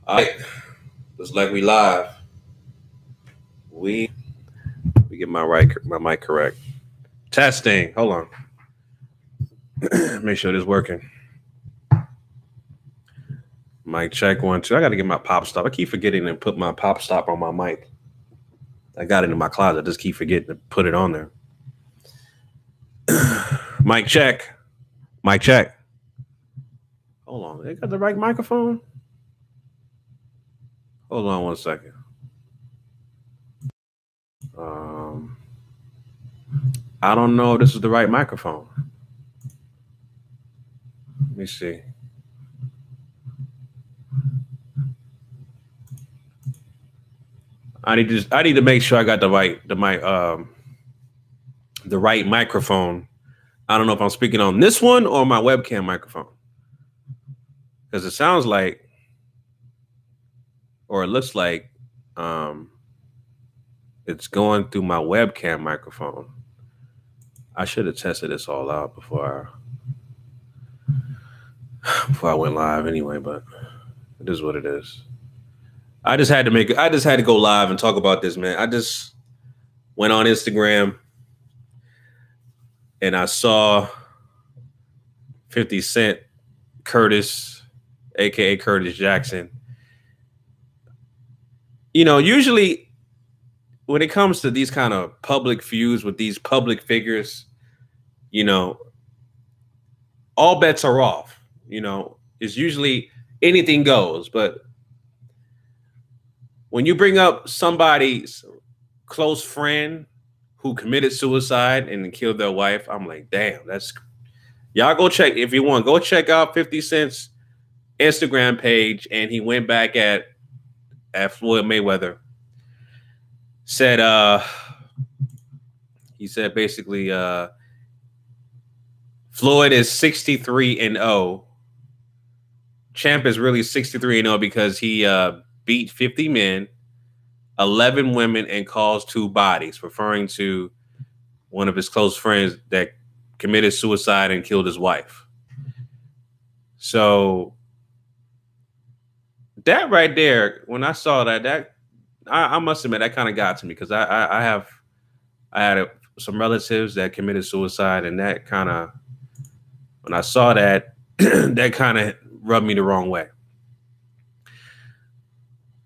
All right, looks like we live. We get my mic correct. Testing. Hold on. Make sure this working. Mic check 1 2. I got to get my pop stop. I keep forgetting to put my pop stop on my mic. I got it in my closet. I just keep forgetting to put it on there. Mic check. Mic check. Hold on. They got the right microphone? Hold on 1 second. I don't know if this is the right microphone. Let me see. I need to make sure I got the right microphone. I don't know if I'm speaking on this one or my webcam microphone. Because it sounds like, or it looks like, it's going through my webcam microphone. I should have tested this all out before I went live anyway, but it is what it is. I just had to go live and talk about this, man. I just went on Instagram and I saw 50 Cent Curtis, aka Curtis Jackson. You know, usually when it comes to these kind of public feuds with these public figures, you know, all bets are off. You know, it's usually anything goes. But when you bring up somebody's close friend who committed suicide and killed their wife, I'm like, damn, y'all go check if you want. Go check out 50 Cent's Instagram page, and he went back at Floyd Mayweather. He said basically Floyd is 63-0. Champ is really 63-0 because he beat 50 men, 11 women, and caused 2 bodies, referring to one of his close friends that committed suicide and killed his wife. So that right there, when I saw that I must admit that kind of got to me because I had some relatives that committed suicide, and that kind of, when I saw that, that kind of rubbed me the wrong way.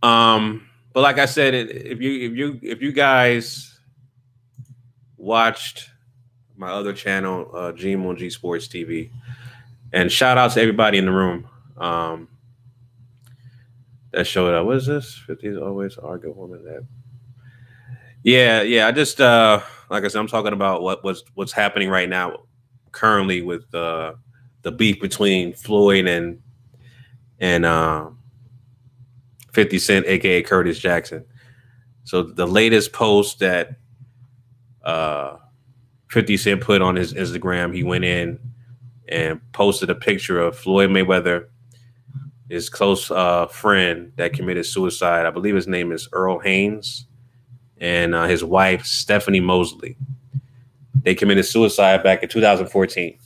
But like I said, if you guys watched my other channel, GMOG Sports TV, and shout out to everybody in the room that showed up. What is this? 50s always argue woman that. Yeah. I just like I said, I'm talking about what's happening right now, currently with the beef between Floyd and 50 Cent, aka Curtis Jackson. So the latest post that 50 Cent put on his Instagram, he went in and posted a picture of Floyd Mayweather, his close friend that committed suicide. I believe his name is Earl Haynes, and his wife, Stephanie Mosley. They committed suicide back in 2014.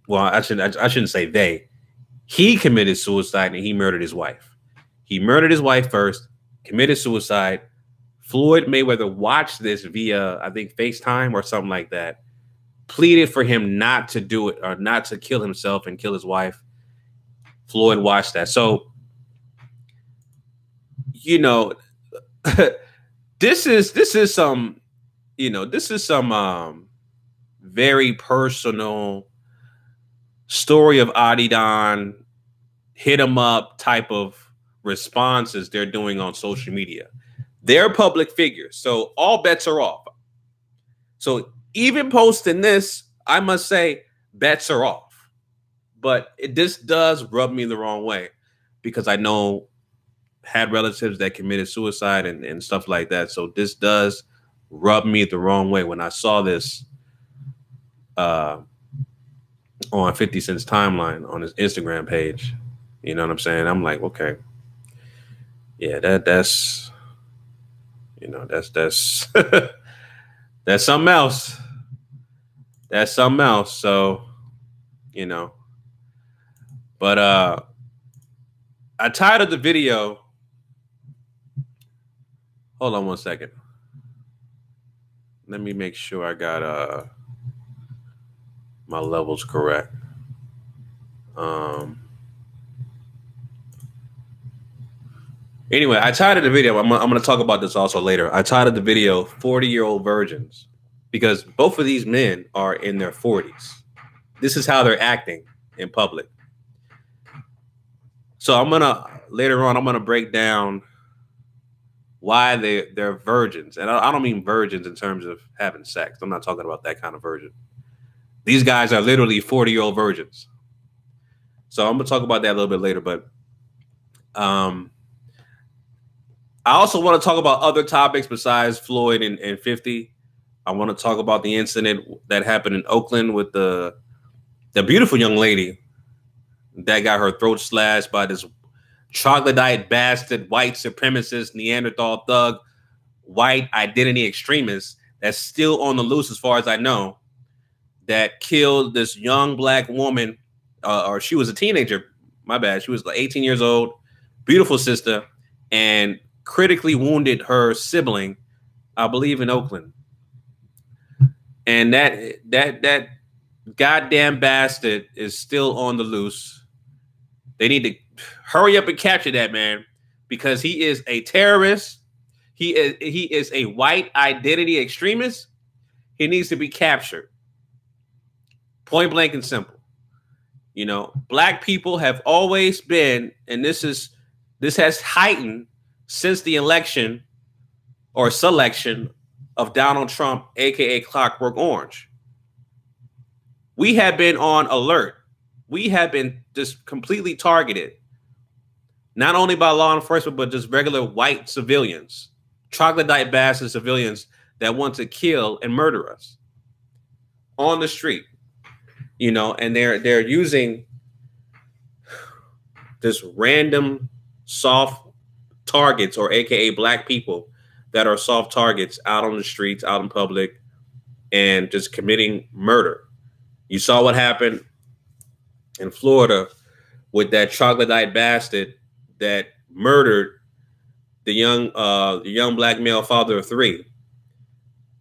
Well, I shouldn't say they. He committed suicide and he murdered his wife. He murdered his wife first, committed suicide. Floyd Mayweather watched this via, I think, FaceTime or something like that, pleaded for him not to do it or not to kill himself and kill his wife. Floyd watched that. So, you know, this is some very personal story of Adidon, hit him up type of responses they're doing on social media. They're public figures, so all bets are off. So even posting this, I must say, bets are off. But this does rub me the wrong way because I know had relatives that committed suicide and stuff like that. So this does rub me the wrong way when I saw this on 50 Cent's timeline on his Instagram page. You know what I'm saying? I'm like, okay. Yeah, that's that's something else. That's something else. So, you know, But I titled the video. Hold on one second. Let me make sure I got my levels correct. Anyway, I titled the video. I'm going to talk about this also later. I titled the video 40-year-old virgins because both of these men are in their 40s. This is how they're acting in public. So later on, I'm going to break down why they're virgins. And I don't mean virgins in terms of having sex. I'm not talking about that kind of virgin. These guys are literally 40-year-old virgins. So I'm going to talk about that a little bit later. But I also want to talk about other topics besides Floyd and 50. I want to talk about the incident that happened in Oakland with the beautiful young lady that got her throat slashed by this troglodyte bastard, white supremacist, Neanderthal thug, white identity extremist that's still on the loose as far as I know, that killed this young black woman, or she was a teenager, my bad. She was like 18 years old, beautiful sister, and critically wounded her sibling, I believe in Oakland. And that goddamn bastard is still on the loose. They need to hurry up and capture that man because he is a terrorist. He is a white identity extremist. He needs to be captured. Point blank and simple. You know, black people have always been, and this has heightened since the election or selection of Donald Trump, aka Clockwork Orange. We have been on alert. We have been just completely targeted, not only by law enforcement, but just regular white civilians, troglodyte bastard civilians that want to kill and murder us on the street, you know, and they're using this random soft targets, or AKA black people that are soft targets out on the streets, out in public, and just committing murder. You saw what happened in Florida with that troglodyte bastard that murdered the young black male father of 3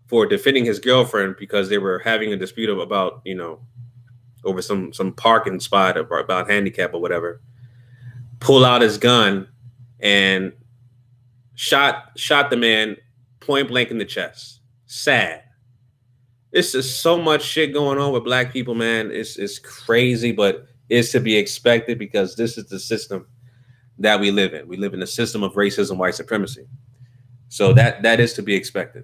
for defending his girlfriend because they were having a dispute about, you know, over some parking spot or about handicap or whatever. Pull out his gun and shot the man point blank in the chest. Sad. It's just so much shit going on with black people, man. It's crazy, but it's to be expected because this is the system that we live in. We live in a system of racism, white supremacy. So that is to be expected.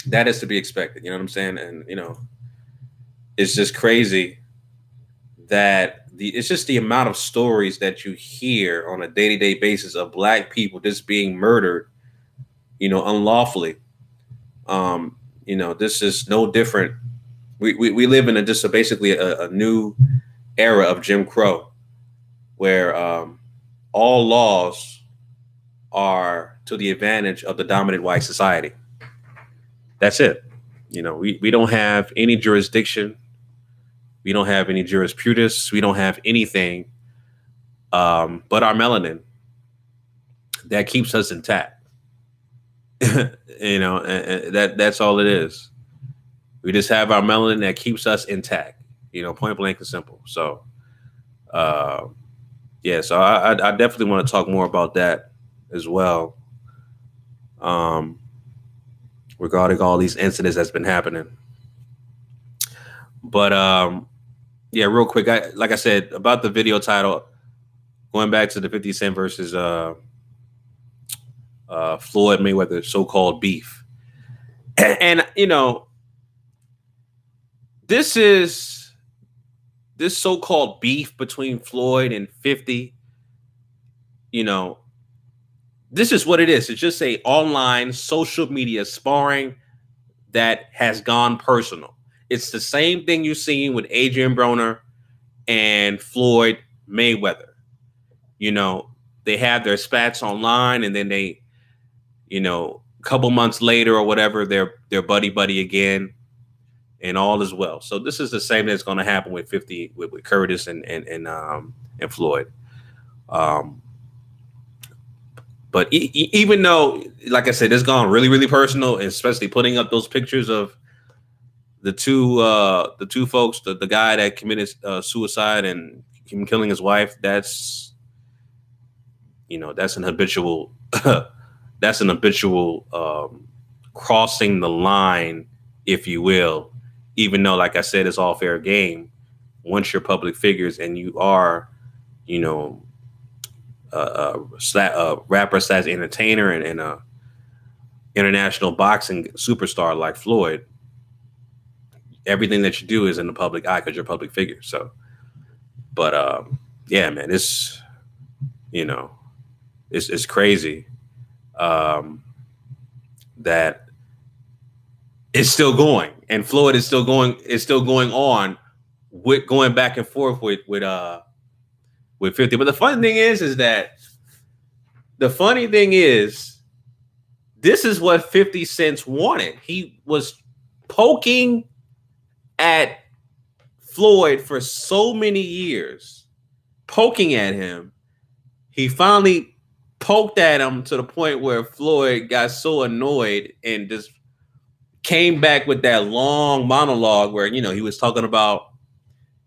That is to be expected. You know what I'm saying? And, you know, it's just crazy that it's just the amount of stories that you hear on a day-to-day basis of black people just being murdered, you know, unlawfully. You know, this is no different. We live in basically a new era of Jim Crow, where all laws are to the advantage of the dominant white society. That's it. You know, we don't have any jurisdiction. We don't have any jurisprudence. We don't have anything but our melanin that keeps us intact. You know, and that's all it is. We just have our melanin that keeps us intact, you know, point blank and simple. So, yeah, so I definitely want to talk more about that as well, regarding all these incidents that's been happening. But, yeah, real quick, like I said, about the video title, going back to the 50 Cent versus Floyd Mayweather so-called beef. And, you know, this so-called beef between Floyd and 50, you know, this is what it is. It's just a online social media sparring that has gone personal. It's the same thing you've seen with Adrian Broner and Floyd Mayweather. You know, they have their spats online, and then they, you know, a couple months later or whatever, they're buddy again. and all is well. So this is the same that's going to happen with 50 with Curtis and Floyd. Um, but even though, like I said, it's gone really, really personal, especially putting up those pictures of the two folks, the guy that committed suicide and him killing his wife. That's that's an habitual crossing the line, if you will. Even though, like I said, it's all fair game. Once you're public figures and you are, a rapper slash entertainer and a international boxing superstar like Floyd, everything that you do is in the public eye because you're a public figure. So, but yeah, man, it's it's crazy that it's still going, and Floyd is still going. It's still going on with going back and forth with 50. But the funny thing is this is what 50 Cent wanted. He was poking at Floyd for so many years, poking at him. He finally poked at him to the point where Floyd got so annoyed and just came back with that long monologue where, he was talking about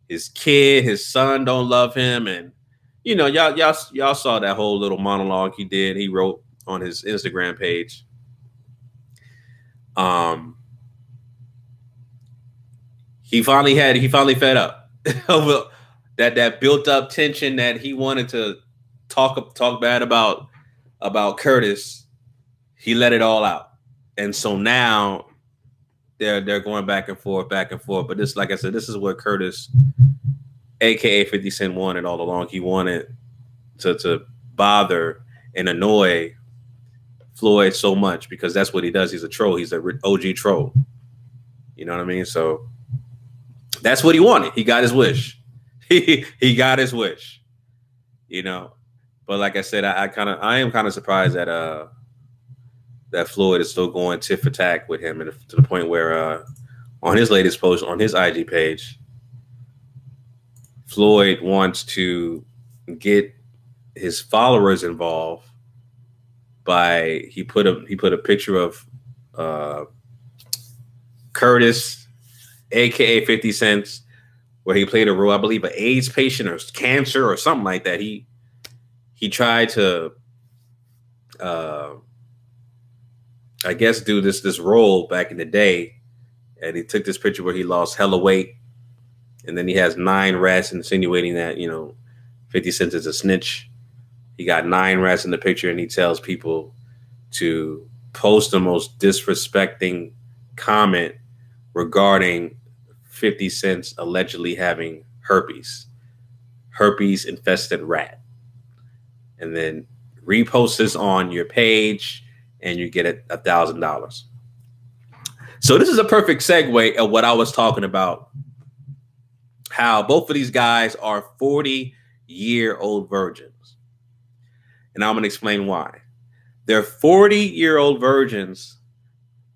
his kid, his son don't love him. And, y'all saw that whole little monologue he wrote on his Instagram page. He finally fed up over that built up tension that he wanted to talk bad about Curtis. He let it all out. And so now they're going back and forth. But this, like I said, this is what Curtis, aka 50 Cent, wanted all along. He wanted to bother and annoy Floyd so much because that's what he does. He's a troll. He's an OG troll. You know what I mean? So that's what he wanted. He got his wish. He got his wish. But like I said, I am kind of surprised that Floyd is still going tit for tat with him, and to the point where on his latest post on his IG page, Floyd wants to get his followers involved by he put a picture of Curtis, aka 50 Cent, where he played a role, I believe, an AIDS patient or cancer or something like that. He tried to I guess do this role back in the day, and he took this picture where he lost hella weight, and then he has 9 rats insinuating that 50 Cent is a snitch. He got 9 rats in the picture, and he tells people to post the most disrespecting comment regarding 50 Cent allegedly having herpes infested rat, and then repost this on your page, and you get $1,000. So this is a perfect segue of what I was talking about, how both of these guys are 40-year-old virgins. And I'm going to explain why. They're 40-year-old virgins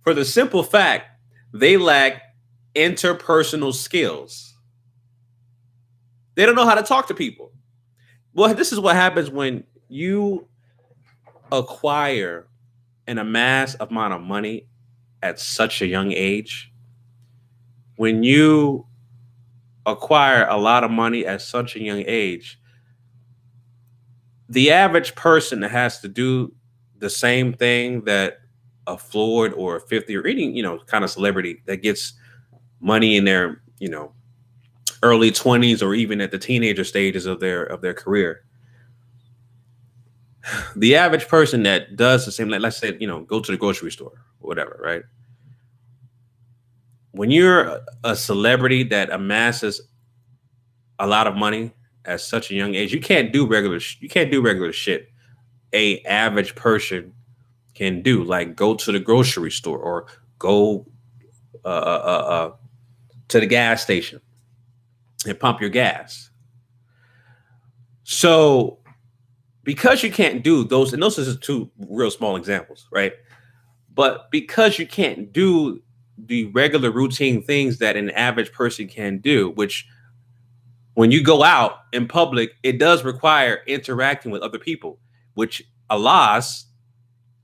for the simple fact they lack interpersonal skills. They don't know how to talk to people. Well, this is what happens when you acquire an amass amount of money at such a young age. When you acquire a lot of money at such a young age, the average person that has to do the same thing that a Floyd or a 50 or any, kind of celebrity that gets money in their, early 20s or even at the teenager stages of their career. The average person that does the same, like let's say, go to the grocery store or whatever, right? When you're a celebrity that amasses a lot of money at such a young age, you can't do regular shit a average person can do, like go to the grocery store or go to the gas station and pump your gas. So because you can't do those, and those are just 2 real small examples, right? But because you can't do the regular routine things that an average person can do, which when you go out in public, it does require interacting with other people, which allows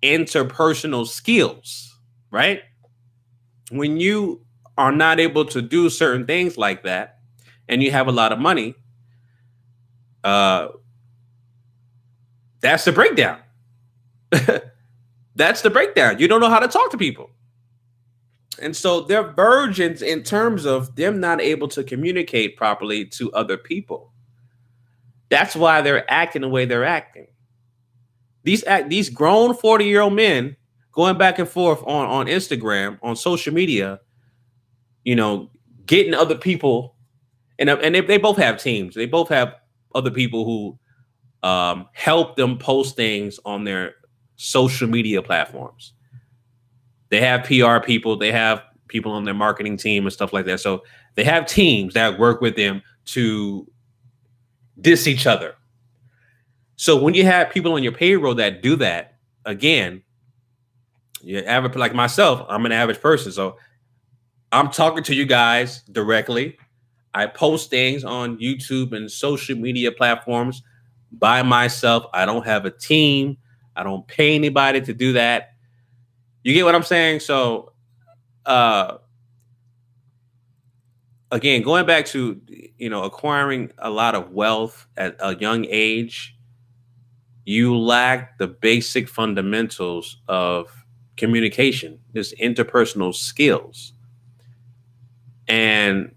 interpersonal skills, right? When you are not able to do certain things like that and you have a lot of money, that's the breakdown. That's the breakdown. You don't know how to talk to people. And so they're virgins in terms of them not able to communicate properly to other people. That's why they're acting the way they're acting. These grown 40-year-old men going back and forth on Instagram, on social media, getting other people, and they both have teams. They both have other people who help them post things on their social media platforms. They have PR people, they have people on their marketing team and stuff like that. So they have teams that work with them to diss each other. So when you have people on your payroll that do that, again, you're average, like myself, I'm an average person. So I'm talking to you guys directly. I post things on YouTube and social media platforms by myself. I don't have a team. I don't pay anybody to do that. You get what I'm saying? So, again, going back to, acquiring a lot of wealth at a young age, you lack the basic fundamentals of communication, this interpersonal skills. And,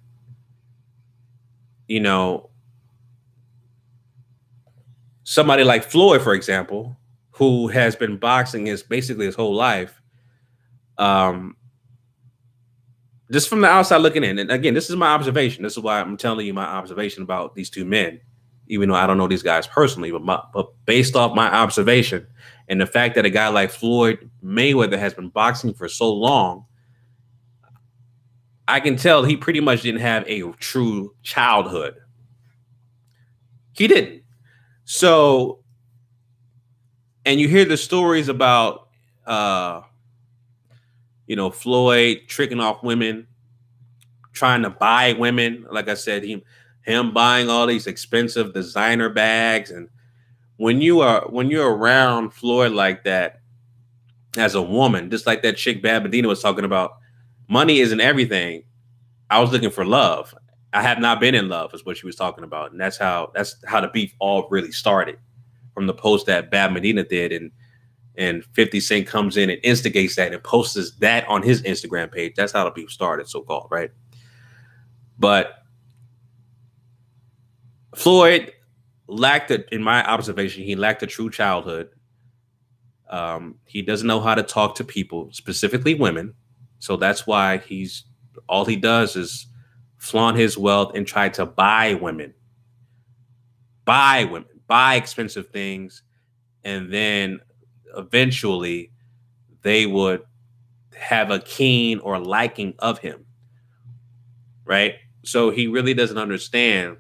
somebody like Floyd, for example, who has been boxing basically his whole life, just from the outside looking in, and again, this is my observation. This is why I'm telling you my observation about these two men, even though I don't know these guys personally, but based off my observation and the fact that a guy like Floyd Mayweather has been boxing for so long, I can tell he pretty much didn't have a true childhood. He didn't. So, and you hear the stories about, Floyd tricking off women, trying to buy women. Like I said, him buying all these expensive designer bags. And when you're around Floyd like that as a woman, just like that chick Bad Medina was talking about, money isn't everything. I was looking for love. I have not been in love, is what she was talking about. And that's how the beef all really started, from the post that Bad Medina did. And 50 Cent comes in and instigates that and posts that on his Instagram page. That's how the beef started, so-called, right? But Floyd in my observation, he lacked a true childhood. He doesn't know how to talk to people, specifically women. So that's why all he does is flaunt his wealth and try to buy women, buy expensive things. And then eventually they would have a keen or liking of him, right? So he really doesn't understand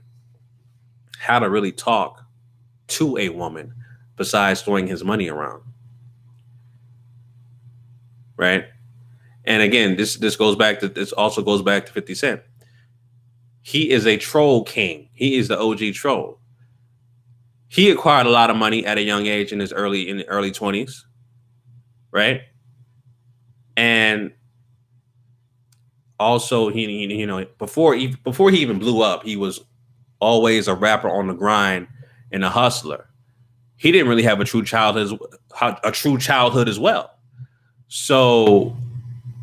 how to really talk to a woman besides throwing his money around, right? And again, this also goes back to 50 Cent. He is a troll king. He is the OG troll. He acquired a lot of money at a young age in the early 20s, right? And also, before he even blew up, he was always a rapper on the grind and a hustler. He didn't really have a true childhood as well. So,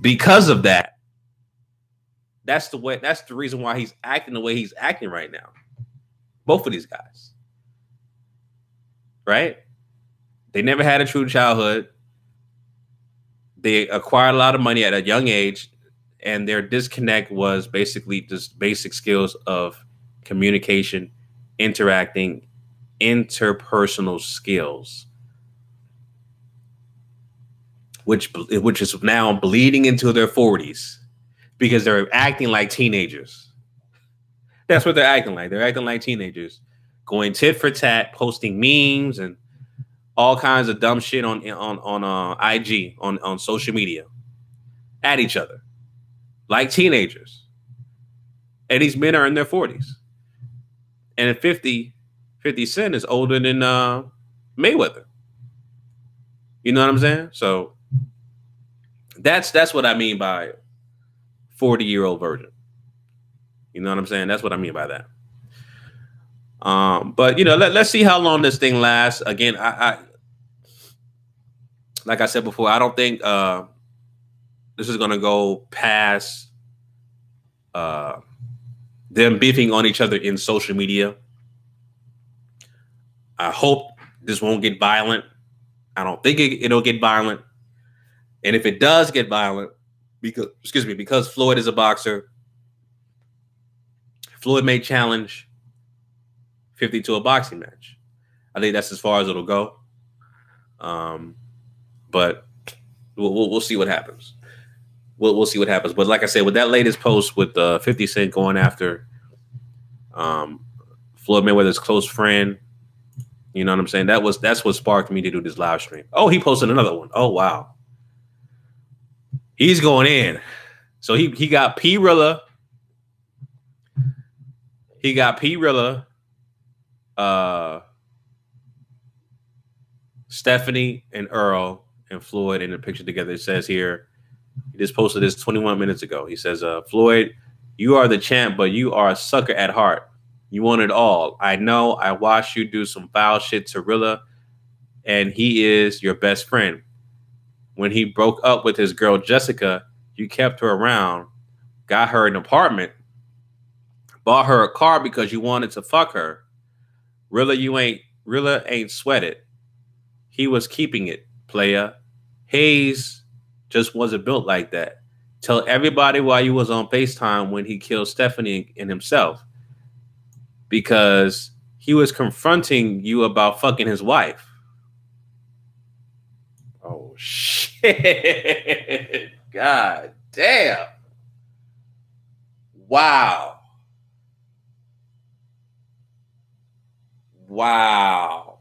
because of that, that's the reason why he's acting the way he's acting right now. Both of these guys, right? They never had a true childhood. They acquired a lot of money at a young age, and their disconnect was basically just basic skills of communication, interacting, interpersonal skills, which is now bleeding into their 40s because they're acting like teenagers. That's what they're acting like. They're acting like teenagers, going tit for tat, posting memes and all kinds of dumb shit on IG, on social media, at each other. like teenagers. And these men are in their 40s. And 50 Cent is older than Mayweather. You know what I'm saying? So that's what I mean by 40-year-old virgin. You know what I'm saying? That's what I mean by that. But you know, let's see how long this thing lasts. Again, I like I said before, I don't think this is gonna go past them beefing on each other in social media. I hope this won't get violent. I don't think it'll get violent. And if it does get violent, because Floyd is a boxer, Floyd may challenge 50 to a boxing match. I think that's as far as it'll go. But we'll see what happens. We'll see what happens. But like I said, with that latest post with 50 Cent going after Floyd Mayweather's close friend, you know what I'm saying? That's what sparked me to do this live stream. Oh, he posted another one. Oh, wow. He's going in. So he got P-Rilla. He got P-Rilla, Stephanie and Earl and Floyd in the picture together. It says here, he just posted this 21 minutes ago. He says, Floyd, you are the champ, but you are a sucker at heart. You want it all. I know. I watched you do some foul shit to Rilla, and he is your best friend. When he broke up with his girl, Jessica, you kept her around, got her an apartment, bought her a car because you wanted to fuck her. Rilla ain't sweated. He was keeping it, playa. Hayes just wasn't built like that. Tell everybody why you was on FaceTime when he killed Stephanie and himself. Because he was confronting you about fucking his wife. Oh, shit. God damn. Wow. Wow.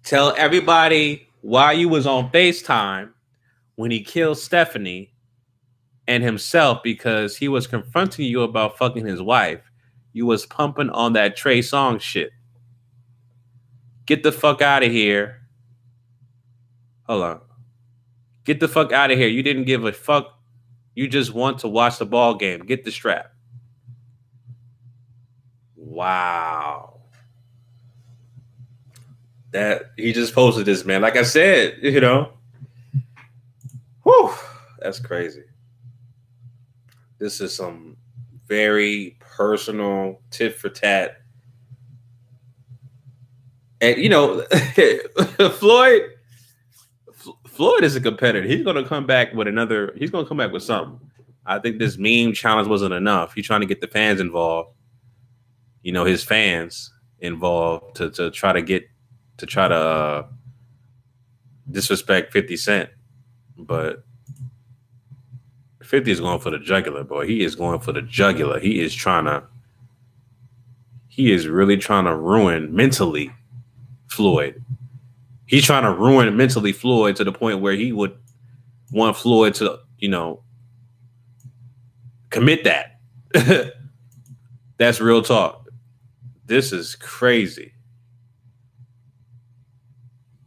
Tell everybody why you was on FaceTime when he killed Stephanie and himself because he was confronting you about fucking his wife. You was pumping on that Trey Songz shit. Get the fuck out of here. Hold on. Get the fuck out of here. You didn't give a fuck. You just want to watch the ball game. Get the strap. Wow. That he just posted this, man. Like I said, you know. Whew. That's crazy. This is some very personal tit for tat. And you know, Floyd is a competitor. He's gonna come back with he's gonna come back with something. I think this meme challenge wasn't enough. He's trying to get the fans involved. You know, his fans involved to try to disrespect 50 Cent. But 50 is going for the jugular, boy. He is going for the jugular. He is really trying to ruin mentally Floyd. He's trying to ruin mentally Floyd to the point where he would want Floyd to, you know, commit that. That's real talk. This is crazy.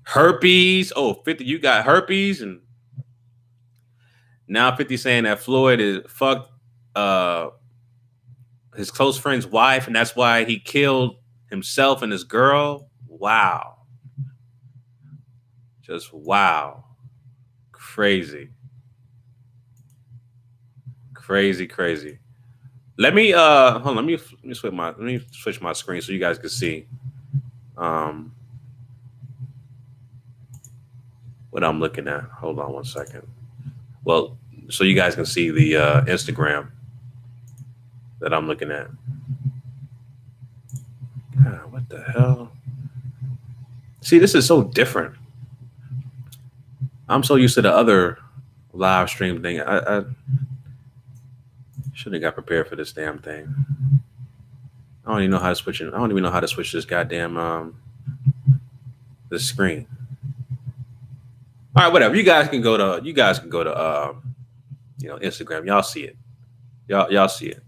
Herpes. Oh, 50, you got herpes. And now 50 saying that Floyd is fucked his close friend's wife, and that's why he killed himself and his girl. Wow. Just wow. Crazy. Crazy. Let me hold on, let me switch my screen so you guys can see what I'm looking at. Hold on one second. Well, so you guys can see the Instagram that I'm looking at. God, what the hell? See, this is so different. I'm so used to the other live stream thing. I should have got prepared for this damn thing. I don't even know how to switch it. I don't even know how to switch this goddamn the screen. All right, whatever. You guys can go to Instagram. Y'all see it. Y'all see it.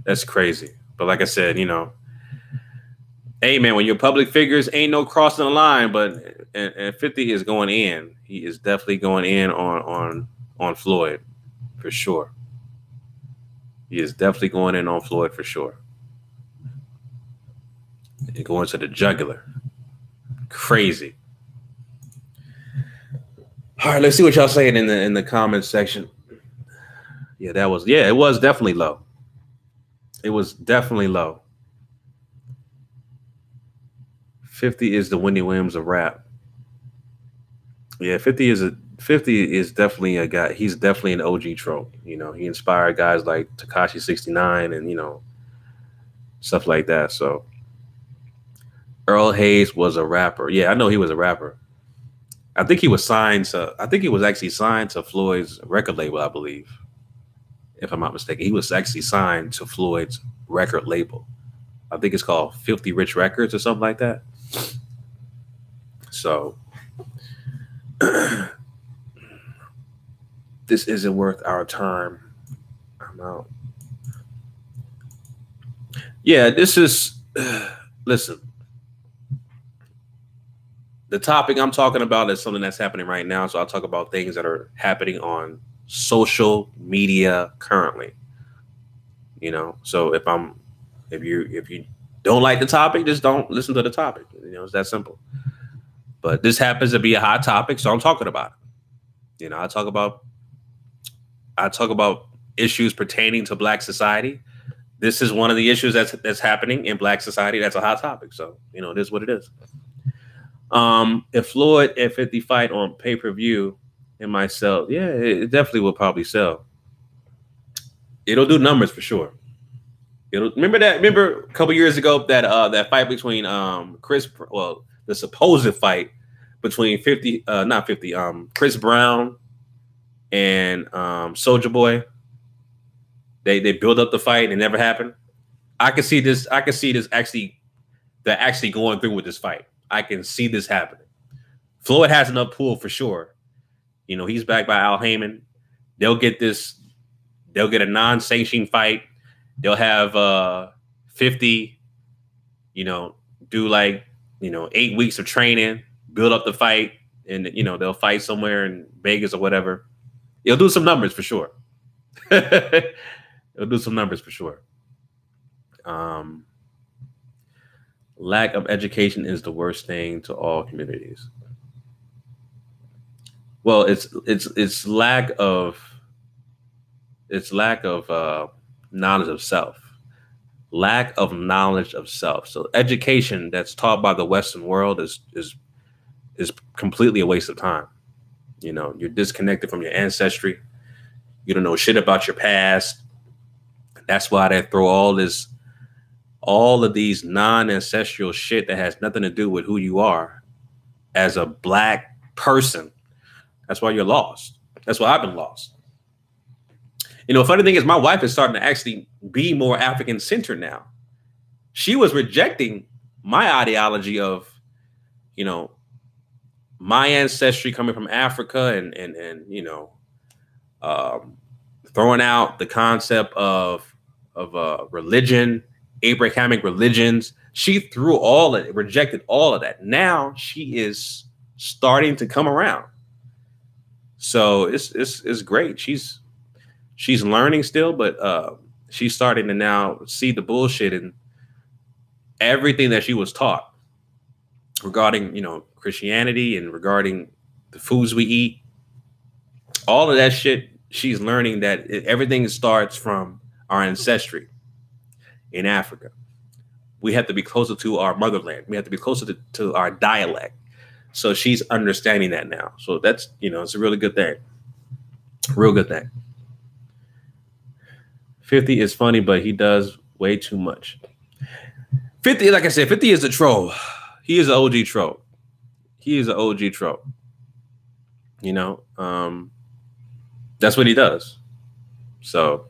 That's crazy. But like I said, hey man, when you're public figures, ain't no crossing the line. But and 50 is going in. He is definitely going in on Floyd for sure. He is definitely going in on Floyd for sure. And going to the jugular. Crazy. All right, let's see what y'all saying in the comments section. Yeah, it was definitely low. It was definitely low. 50 is the Wendy Williams of rap. Yeah, 50 is definitely a guy. He's definitely an OG trope. He inspired guys like Tekashi 69 and stuff like that. So Earl Hayes was a rapper. Yeah, I know he was a rapper. I think he was actually signed to Floyd's record label, I believe. If I'm not mistaken. He was actually signed to Floyd's record label. I think it's called Filthy Rich Records or something like that. So this isn't worth our time. I'm out. Yeah, this is listen. The topic I'm talking about is something that's happening right now. So I'll talk about things that are happening on social media currently. So if you don't like the topic, just don't listen to the topic. It's that simple. But this happens to be a hot topic, so I'm talking about it. I talk about issues pertaining to Black society. This is one of the issues that's happening in Black society. That's a hot topic. So it is what it is. If Floyd and 50 fight on pay-per-view, it might sell. Yeah, it definitely will probably sell. It'll do numbers for sure. Remember a couple years ago that fight between the supposed fight between 50 not 50 Chris Brown and Soulja Boy. They build up the fight and it never happened. I can see this actually going through with this fight. I can see this happening. Floyd has enough pull for sure. He's backed by Al Heyman. They'll get a non-sanctioned fight. They'll have 50, do 8 weeks of training, build up the fight, and they'll fight somewhere in Vegas or whatever. It'll do some numbers for sure. It'll do some numbers for sure. Lack of education is the worst thing to all communities. Well, it's lack of knowledge of self. Lack of knowledge of self. So education that's taught by the Western world is completely a waste of time. You're disconnected from your ancestry. You don't know shit about your past. That's why they throw all of these non-ancestral shit that has nothing to do with who you are as a Black person. That's why you're lost. That's why I've been lost. Funny thing is my wife is starting to actually be more African-centered now. She was rejecting my ideology of, my ancestry coming from Africa and throwing out the concept of religion, Abrahamic religions. She rejected all of that. Now she is starting to come around. So it's great. She's learning still, but she's starting to now see the bullshit and everything that she was taught regarding, Christianity and regarding the foods we eat. All of that shit, she's learning that everything starts from our ancestry in Africa. We have to be closer to our motherland. We have to be closer to our dialect. So she's understanding that now. So that's, it's a really good thing. Real good thing. 50 is funny, but he does way too much. 50, like I said, 50 is a troll. He is an OG troll. He is an OG troll. That's what he does. So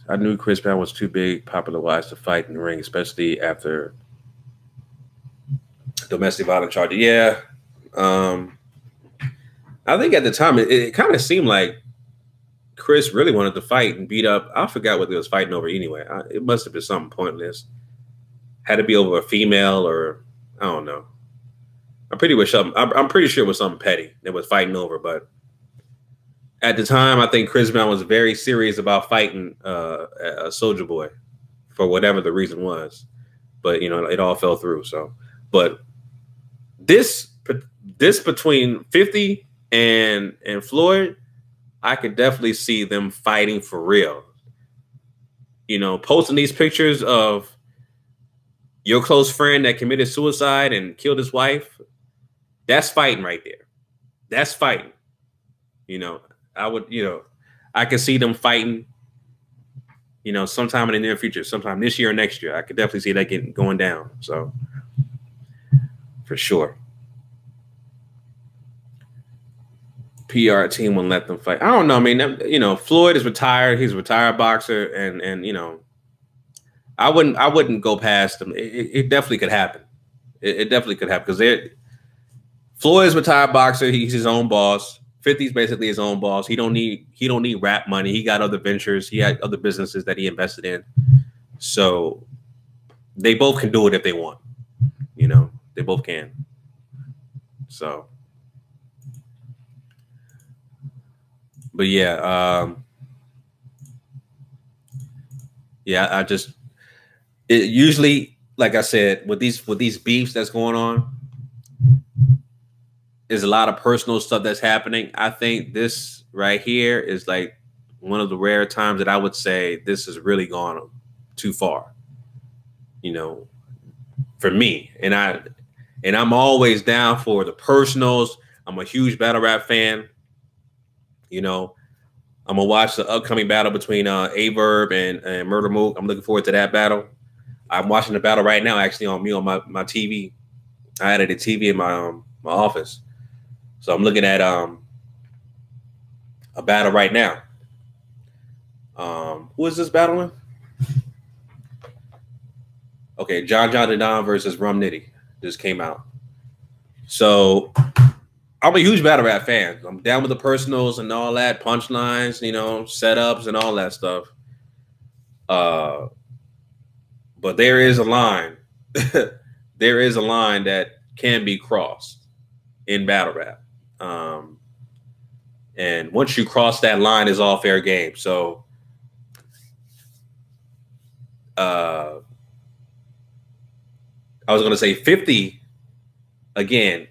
I knew Chris Brown was too big, popular-wise, to fight in the ring, especially after domestic violence charges. Yeah, I think at the time it kind of seemed like Chris really wanted to fight and beat up. I forgot what he was fighting over anyway. It must have been something pointless. Had to be over a female, or I don't know. I'm pretty sure it was something petty they was fighting over. But at the time, I think Chris Brown was very serious about fighting a Soulja Boy for whatever the reason was. But it all fell through. So, but this between 50 and Floyd, I could definitely see them fighting for real. Posting these pictures of your close friend that committed suicide and killed his wife, that's fighting right there. That's fighting. I could see them fighting, sometime in the near future, sometime this year or next year. I could definitely see that going down. So, for sure. PR team won't let them fight. I don't know. I mean, Floyd is retired. He's a retired boxer, and I wouldn't go past him. It definitely could happen. It definitely could happen because Floyd is a retired boxer. He's his own boss. 50's basically his own boss. He don't need rap money. He got other ventures. He had other businesses that he invested in. So they both can do it if they want. They both can. So, but yeah, it usually, like I said, with these beefs that's going on, there's a lot of personal stuff that's happening. I think this right here is like one of the rare times that I would say this has really gone too far. For me, and I'm always down for the personals. I'm a huge battle rap fan. I'm gonna watch the upcoming battle between Averb and Murder Mook. I'm looking forward to that battle. I'm watching the battle right now, actually on my TV. I added a TV in my office, so I'm looking at a battle right now. Who is this battling? Okay, John Don versus Rum Nitty just came out. So I'm a huge battle rap fan. I'm down with the personals and all that, punchlines, setups and all that stuff. But there is a line. There is a line that can be crossed in battle rap. And once you cross that line, is all fair game. So I was going to say 50 again.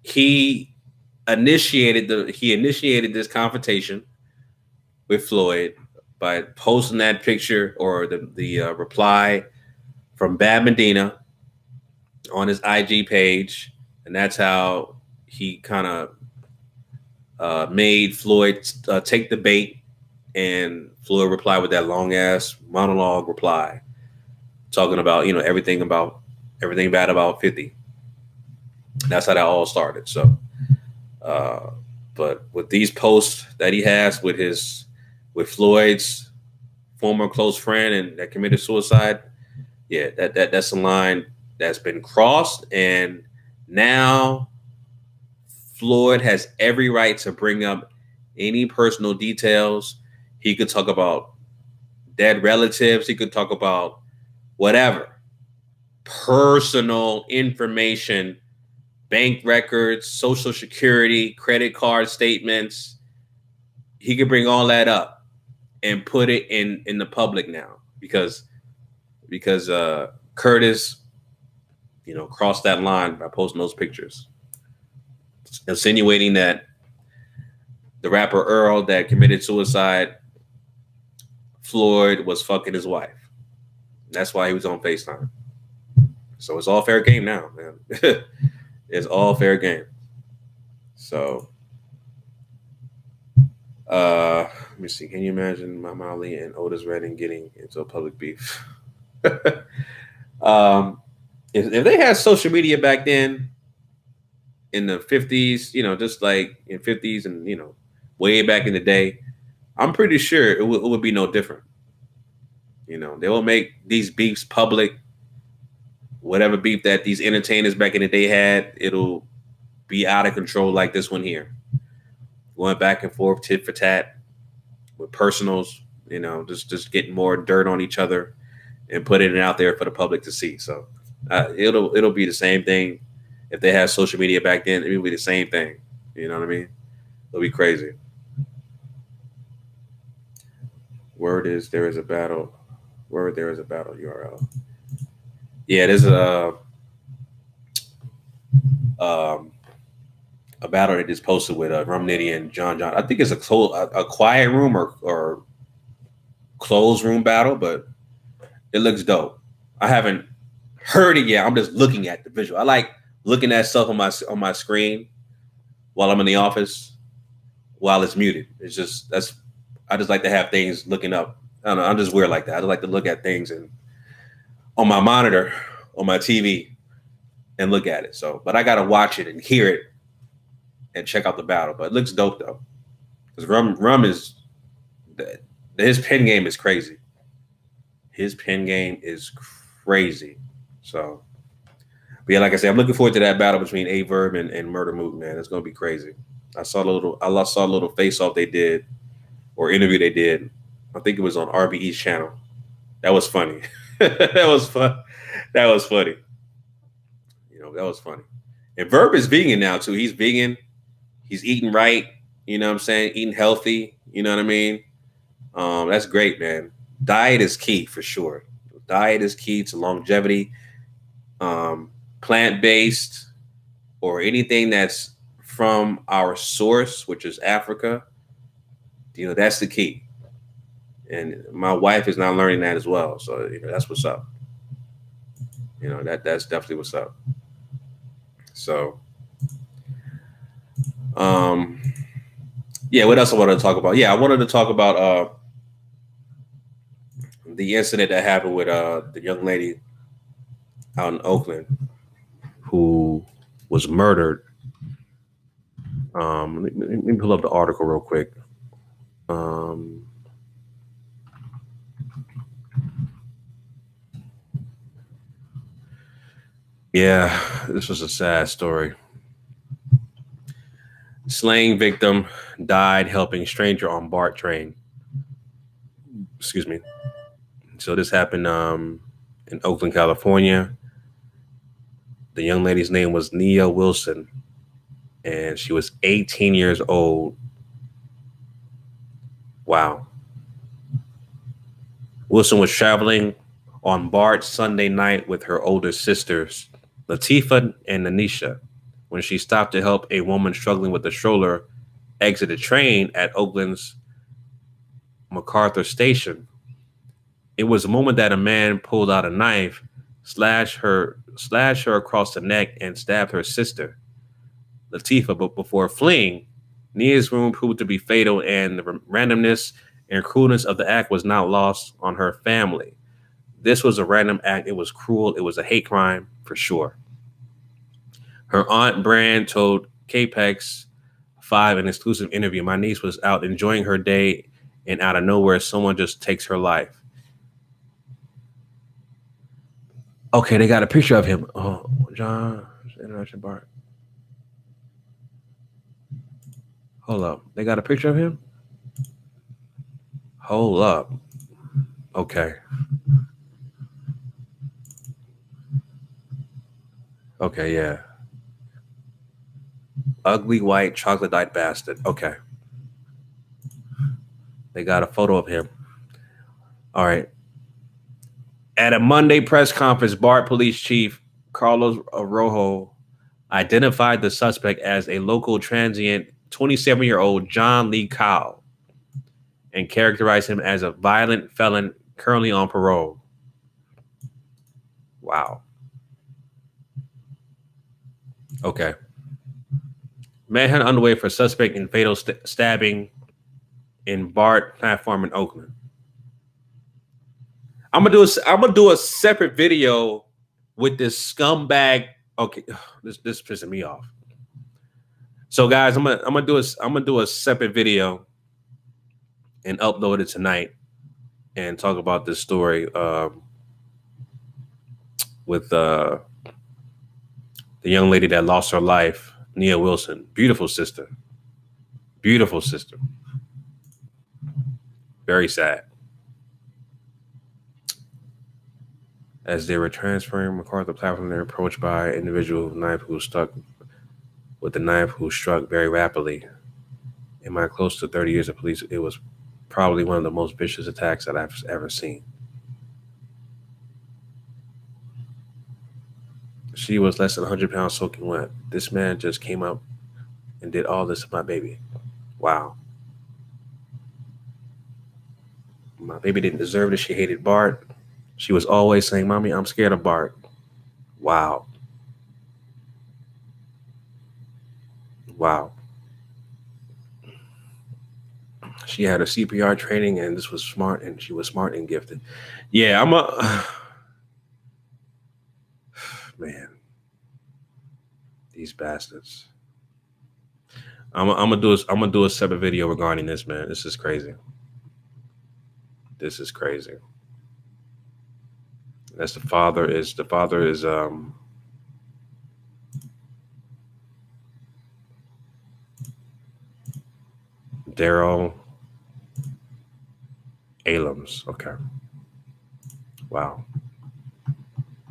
He initiated this confrontation with Floyd by posting that picture or the reply from Bad Medina on his IG page, and that's how he kind of made Floyd take the bait, and Floyd replied with that long ass monologue reply, talking about everything bad about 50. That's how that all started. So, but with these posts that he has with Floyd's former close friend and that committed suicide, yeah, that's a line that's been crossed, and now Floyd has every right to bring up any personal details. He could talk about dead relatives. He could talk about whatever personal information, bank records, social security, credit card statements. He could bring all that up and put it in the public now because Curtis, crossed that line by posting those pictures, insinuating that the rapper Earl that committed suicide, Floyd was fucking his wife. That's why he was on FaceTime. So it's all fair game now, man. It's all fair game. So, let me see. Can you imagine Mama Ali and Otis Redding getting into a public beef? If they had social media back then in the 50s, just like in 50s and, way back in the day, I'm pretty sure it would be no different. They will make these beefs public. Whatever beef that these entertainers back in the day had, it'll be out of control like this one here. Going back and forth, tit for tat, with personals, just getting more dirt on each other and putting it out there for the public to see. So it'll be the same thing. If they had social media back then, it would be the same thing. You know what I mean? It'll be crazy. Word is there is a battle. Word there is a battle URL. Yeah, there's a battle that is posted with Rum Nitty and John. I think it's a quiet room or closed room battle, but it looks dope. I haven't heard it yet. I'm just looking at the visual. I like looking at stuff on my screen while I'm in the office while it's muted. It's just I just like to have things looking up. I don't know. I'm just weird like that. I just like to look at things and on my monitor, on my TV, and look at it. So, but I gotta watch it and hear it and check out the battle. But it looks dope though, because Rum is his pen game is crazy. His pen game is crazy. So, but yeah, like I said, I'm looking forward to that battle between A Verb and Murder Mook, man. It's gonna be crazy. I saw a little face off they did, or interview they did. I think it was on RBE's channel. That was funny. That was fun. That was funny. That was funny. And Verb is vegan now too. He's vegan. He's eating right. You know what I'm saying? Eating healthy. You know what I mean? That's great, man. Diet is key for sure. Diet is key to longevity. Plant-based or anything that's from our source, which is Africa, that's the key. And my wife is now learning that as well. So that's what's up. That's definitely what's up. So, yeah, what else I wanted to talk about? Yeah, I wanted to talk about the incident that happened with the young lady out in Oakland who was murdered. Let me pull up the article real quick. Yeah, this was a sad story. Slaying victim died helping stranger on BART train. Excuse me. So this happened in Oakland, California. The young lady's name was Nia Wilson, and she was 18 years old. Wow. Wilson was traveling on BART Sunday night with her older sisters, Latifah and Anisha, when she stopped to help a woman struggling with a stroller exit a train at Oakland's MacArthur Station. It was a moment that a man pulled out a knife, slashed her across the neck, and stabbed her sister, Latifah. But before fleeing, Nia's wound proved to be fatal, and the randomness and cruelness of the act was not lost on her family. This was a random act. It was cruel. It was a hate crime for sure. Her aunt Brand told KPEX 5 in an exclusive interview, "My niece was out enjoying her day, and out of nowhere, someone just takes her life." Okay, they got a picture of him. Oh, John, International BART. Hold up. They got a picture of him? Hold up. Okay. Okay, yeah. Ugly white chocolate-eyed bastard. Okay. They got a photo of him. All right. At a Monday press conference, BART Police Chief Carlos Arrojo identified the suspect as a local transient 27-year-old John Lee Kyle and characterized him as a violent felon currently on parole. Wow. Okay. Manhunt underway for suspect in fatal stabbing in BART platform in Oakland. I'm gonna do a separate video with this scumbag. Okay, this is pissing me off. So guys, I'm gonna do a separate video and upload it tonight and talk about this story with the young lady that lost her life Nia Wilson, beautiful sister. Beautiful sister. Very sad. As they were transferring MacArthur platform, they were approached by an individual who struck very rapidly. In my close to 30 years of police, it was probably one of the most vicious attacks that I've ever seen. She was less than 100 pounds soaking wet. This man just came up and did all this to my baby. Wow. My baby didn't deserve it. She hated Bart. She was always saying, "Mommy, I'm scared of Bart." Wow. Wow. She had a CPR training, and this was smart, and she was smart and gifted. Yeah, I'm a man. These bastards. I'm gonna do a separate video regarding this, man. This is crazy. This is crazy. That's the father is Daryl Alums. Okay. Wow.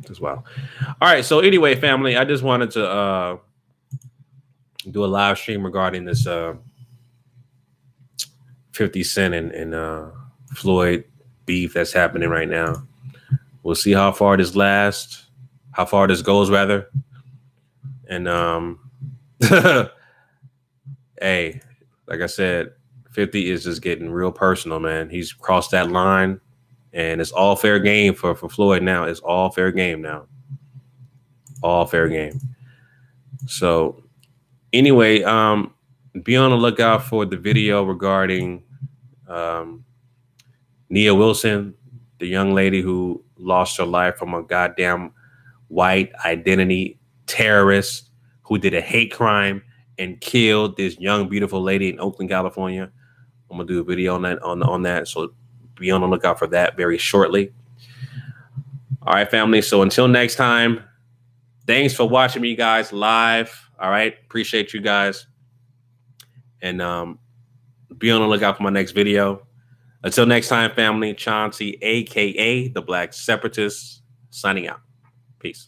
As well. All right. So anyway, family, I just wanted to do a live stream regarding this 50 Cent and Floyd beef that's happening right now. We'll see how far this lasts, how far this goes, rather. And hey, like I said, 50 is just getting real personal, man. He's crossed that line, and it's all fair game for Floyd now. It's all fair game now. All fair game. So anyway, be on the lookout for the video regarding Nia Wilson, the young lady who lost her life from a goddamn white identity terrorist who did a hate crime and killed this young, beautiful lady in Oakland, California. I'm gonna do a video on that on that. So be on the lookout for that very shortly. All right, family. So until next time, thanks for watching me guys live. All right. Appreciate you guys. And be on the lookout for my next video. Until next time, family, Chauncey, aka the Black Separatist, signing out. Peace.